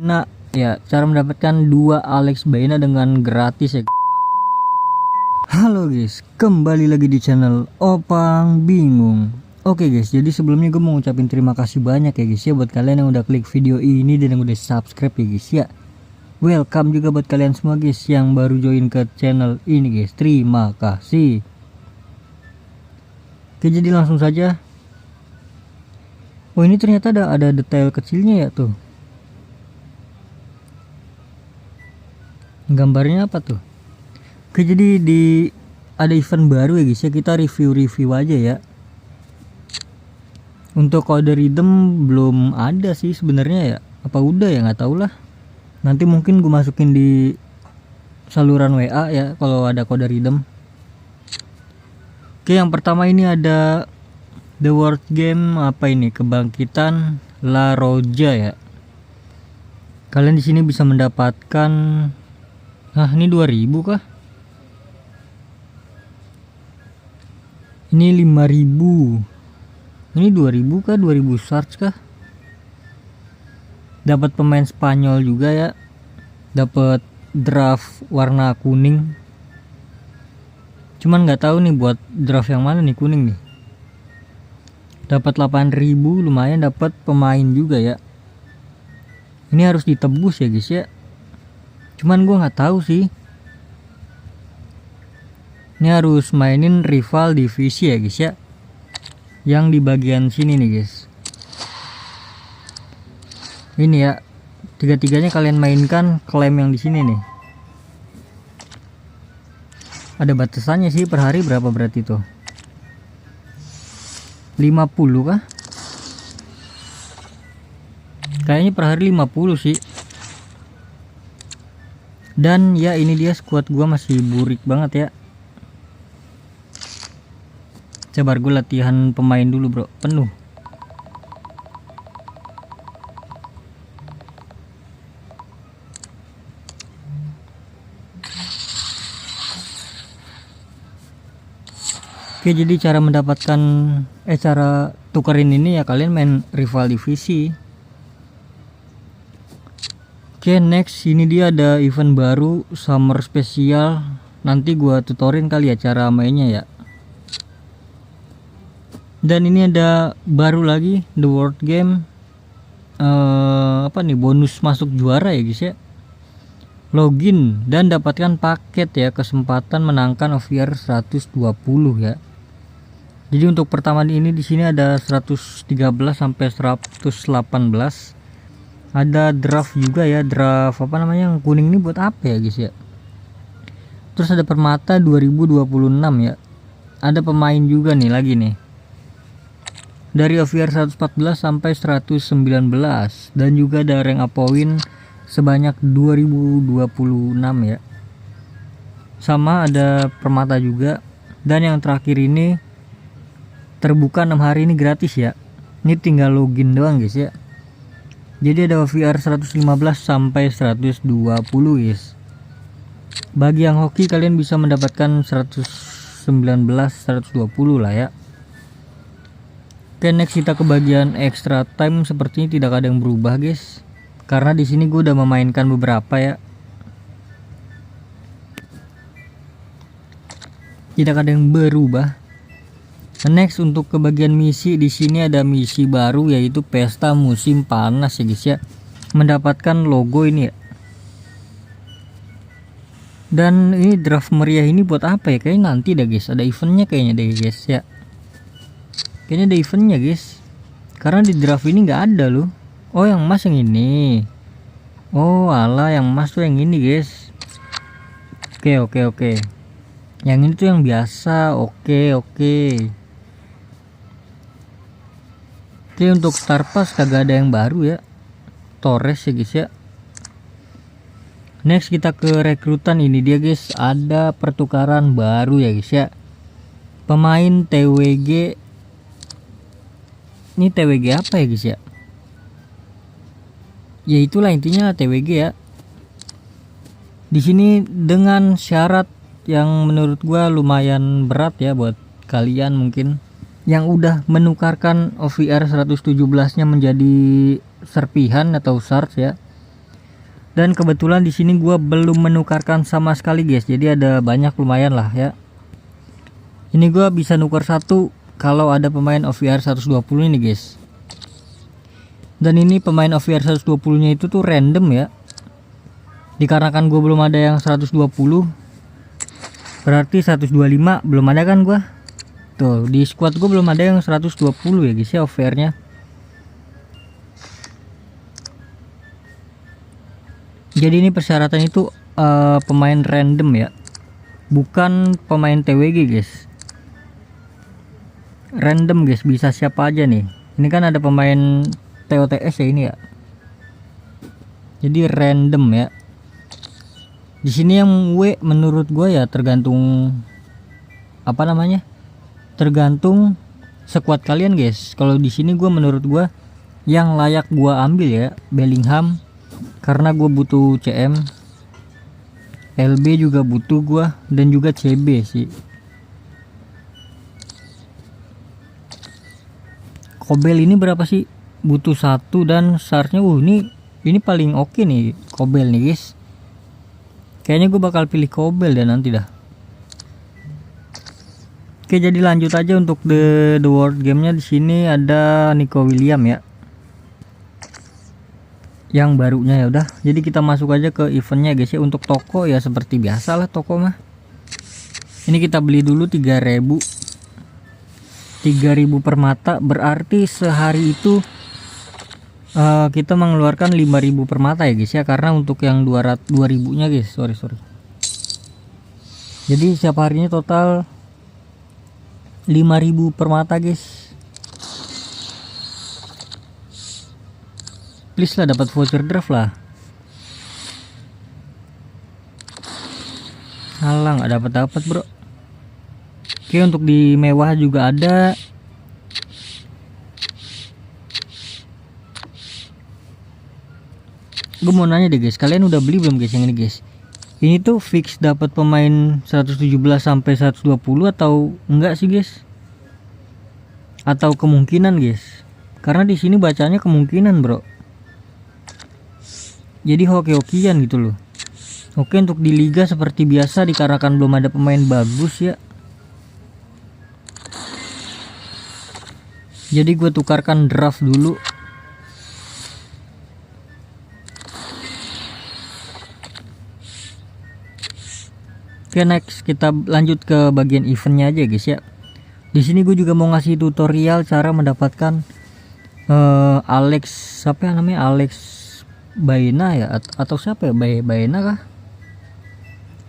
Nah, ya cara mendapatkan 2 Alex Baena dengan gratis ya. Halo guys, kembali lagi di channel Opang Bingung. Oke guys, jadi sebelumnya gue mau ngucapin terima kasih banyak ya guys ya buat kalian yang udah klik video ini dan yang udah subscribe ya guys ya. Welcome juga buat kalian semua guys yang baru join ke channel ini guys. Terima kasih. Oke, jadi langsung saja. Oh, ini ternyata ada detail kecilnya ya tuh. Gambarnya apa tuh? Oke, jadi ada event baru ya guys ya, kita review aja ya. Untuk kode redeem belum ada sih sebenarnya ya. Apa udah ya, nggak tahu lah. Nanti mungkin gue masukin di saluran WA ya kalau ada kode redeem. Oke, yang pertama ini ada The Word Game, apa ini? Kebangkitan La Roja ya. Kalian di sini bisa mendapatkan, nah ini 2000 kah? Ini 5000. Ini 2000 kah? 2000 shards kah? Dapat pemain Spanyol juga ya. Dapat draft warna kuning. Cuman nggak tahu nih buat draft yang mana nih kuning nih. Dapat 8000, lumayan, dapat pemain juga ya. Ini harus ditebus ya guys ya. Cuman gue nggak tahu sih. Ini harus mainin rival divisi ya guys ya. Yang di bagian sini nih guys. Ini ya. Tiga-tiganya kalian mainkan klaim yang di sini nih. Ada batasannya sih, per hari berapa berarti tuh? 50 kah? Kayaknya per hari 50 sih. Dan ya ini dia squad gua masih burik banget ya. Coba gue latihan pemain dulu bro, penuh. Oke, jadi cara mendapatkan cara tukerin ini ya kalian main rival divisi. Oke, next ini dia ada event baru summer spesial. Nanti gua tutorin kali ya cara mainnya ya. Dan ini ada baru lagi The World Game, apa nih, bonus masuk juara ya guys ya. Login dan dapatkan paket ya, kesempatan menangkan OVR 120 ya. Jadi untuk pertama ini di sini ada 113 sampai 118. Ada draft juga ya, draft apa namanya yang kuning ini buat apa ya guys ya. Terus ada permata 2026 ya. Ada pemain juga nih lagi nih. Dari OVR 114 sampai 119 dan juga ada rank point sebanyak 2026 ya. Sama ada permata juga, dan yang terakhir ini terbuka 6 hari ini gratis ya. Ini tinggal login doang guys ya. Jadi ada OVR 115 sampai 120 guys. Bagi yang hoki kalian bisa mendapatkan 119 120 lah ya. Oke, next kita ke bagian extra time. Sepertinya tidak ada yang berubah guys, karena di sini gue udah memainkan beberapa ya. Tidak ada yang berubah. Next untuk ke bagian misi, di sini ada misi baru yaitu pesta musim panas ya guys ya. Mendapatkan logo ini ya. Dan ini draft meriah ini buat apa ya? Kayaknya nanti dah guys, ada eventnya kayaknya deh guys ya. Kayaknya ada eventnya guys, karena di draft ini nggak ada loh. Oh, yang emas yang ini. Oh alah, yang emas tuh yang ini guys. Oke. Yang ini tuh yang biasa. Oke, untuk star pass kagak ada yang baru ya. Torres ya guys ya. Next kita ke rekrutan, ini dia guys, ada pertukaran baru ya guys ya. Pemain TWG. Ini TWG apa ya guys ya? Ya itulah intinya TWG ya. Di sini dengan syarat yang menurut gua lumayan berat ya buat kalian mungkin yang udah menukarkan OVR 117-nya menjadi serpihan atau shards ya. Dan kebetulan di sini gua belum menukarkan sama sekali guys, jadi ada banyak lumayan lah ya. Ini gua bisa nukar satu kalau ada pemain OVR 120 ini guys. Dan ini pemain OVR 120 nya itu tuh random ya, dikarenakan gue belum ada yang 120, berarti 125 belum ada kan gua. Tuh di squad gue belum ada yang 120 ya guys ya OVR nya. Jadi ini persyaratan itu pemain random ya, bukan pemain TWG guys. Random guys, bisa siapa aja nih. Ini kan ada pemain TOTS ya ini ya. Jadi random ya. Di sini yang W menurut gue ya tergantung apa namanya? Tergantung squad kalian guys. Kalau di sini gue menurut gue yang layak gue ambil ya Bellingham, karena gue butuh CM. LB juga butuh gue, dan juga CB sih. Kobel ini berapa sih? Butuh satu, dan seharusnya ini paling oke nih Kobel nih guys. Kayaknya gue bakal pilih Kobel dan nanti dah. Oke, jadi lanjut aja untuk the world gamenya. Di sini ada Nico William ya, yang barunya ya udah. Jadi kita masuk aja ke eventnya guys ya. Untuk toko ya seperti biasa lah toko mah. Ini kita beli dulu 3.000 permata, berarti sehari itu kita mengeluarkan 5.000 permata ya guys ya, karena untuk yang 2.000 nya guys, sorry. Jadi setiap harinya total 5.000 permata guys. Please lah dapat voucher draft lah. Alah nggak dapat bro. Oke, untuk di mewah juga ada. Gue mau nanya deh guys, kalian udah beli belum guys yang ini guys? Ini tuh fix dapat pemain 117 sampai 120 atau enggak sih guys? Atau kemungkinan guys? Karena di sini bacanya kemungkinan bro. Jadi hoki-hokian gitu loh. Oke, untuk di liga seperti biasa dikarenakan belum ada pemain bagus ya. Jadi gue tukarkan draft dulu. Oke, next kita lanjut ke bagian eventnya aja guys ya. Di sini gue juga mau ngasih tutorial cara mendapatkan Alex, siapa yang namanya, Alex Baena ya, atau siapa ya, Baena kah?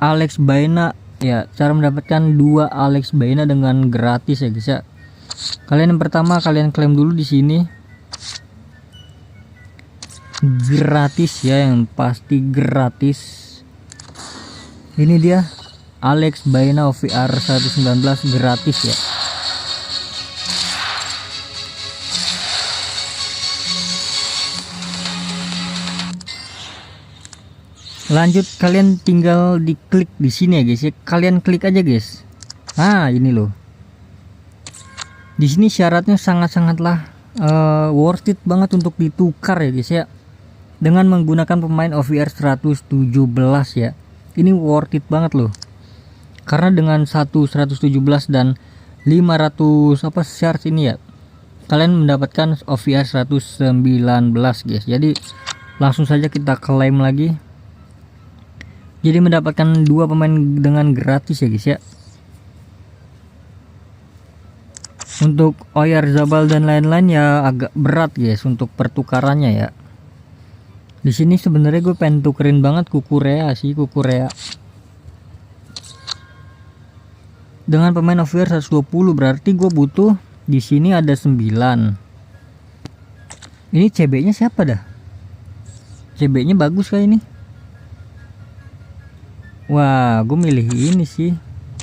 Alex Baena ya, cara mendapatkan 2 Alex Baena dengan gratis ya guys ya. Kalian yang pertama kalian klaim dulu di sini. Gratis ya, yang pasti gratis. Ini dia Alex Baena OVR 119 gratis ya. Lanjut, kalian tinggal diklik di sini ya guys ya. Kalian klik aja guys. Nah, ini loh. Di sini syaratnya sangat-sangatlah worth it banget untuk ditukar ya guys ya. Dengan menggunakan pemain OVR 117 ya. Ini worth it banget loh. Karena dengan 117 dan 500 shards ini ya, kalian mendapatkan OVR 119 guys. Jadi langsung saja kita klaim lagi. Jadi mendapatkan 2 pemain dengan gratis ya guys ya. Untuk Oyarzabal dan lain-lain ya agak berat guys untuk pertukarannya ya. Di sini sebenarnya gue pengen tukerin banget Kukurea sih, Kukurea. Dengan pemain OVR 120 berarti gue butuh di sini ada 9. Ini CB-nya siapa dah? CB-nya bagus kah ini? Wah, gue milih ini sih,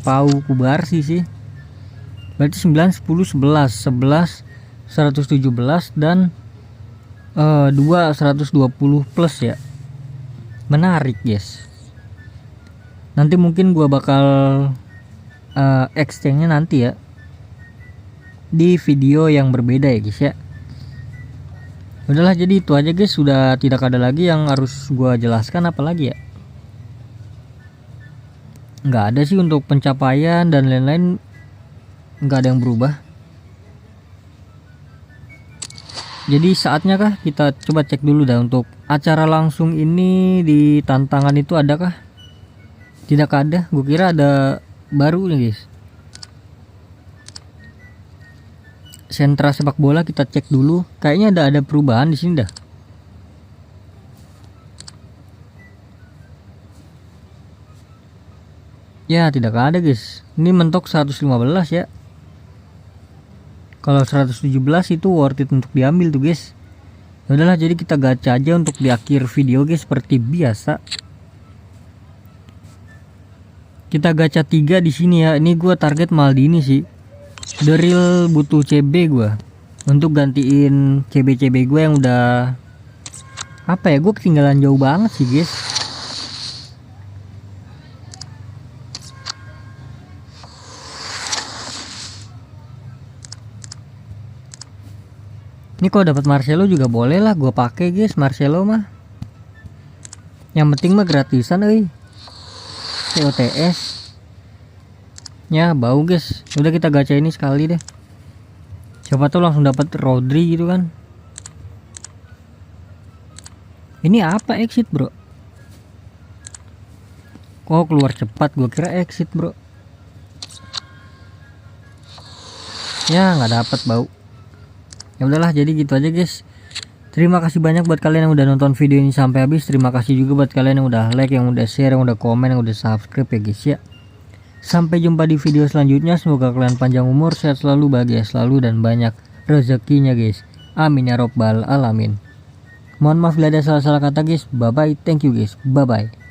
Pau Kubarsi sih. Berarti 9, 10, 11, 117 dan 2 120 plus ya. Menarik guys. Nanti mungkin gua bakal exchange-nya nanti ya, di video yang berbeda ya guys ya. Udahlah, jadi itu aja guys, sudah tidak ada lagi yang harus gua jelaskan apalagi ya. Nggak ada sih untuk pencapaian dan lain-lain, nggak ada yang berubah. Jadi saatnya kah kita coba cek dulu dah untuk acara langsung ini di tantangan itu adakah? Tidak ada, gue kira ada baru nih guys. Sentra sepak bola kita cek dulu, kayaknya ada perubahan di sini dah. Ya tidak ada guys, ini mentok 115 ya. Kalau 117 itu worth it untuk diambil tuh guys. Ya udahlah, jadi kita gacha aja untuk di akhir video guys, seperti biasa. Kita gacha 3 di sini ya. Ini gua target Maldini sih. The real butuh CB gua untuk gantiin CB-CB gue yang udah apa ya, gue ketinggalan jauh banget sih guys. Ini kalau dapat Marcelo juga boleh lah gue pakai guys, Marcelo mah. Yang penting mah gratisan COTS. Ya bau guys, udah kita gacha ini sekali deh, siapa tuh langsung dapat Rodri gitu kan. Ini apa exit bro? Kok keluar cepat, gue kira exit bro. Ya nggak dapat bau. Ya udahlah, jadi gitu aja guys. Terima kasih banyak buat kalian yang udah nonton video ini sampai habis. Terima kasih juga buat kalian yang udah like, yang udah share, yang udah komen, yang udah subscribe ya guys ya. Sampai jumpa di video selanjutnya. Semoga kalian panjang umur, sehat selalu, bahagia selalu, dan banyak rezekinya guys. Amin ya robbal alamin. Mohon maaf bila ada salah-salah kata guys. Bye bye, thank you guys, bye bye.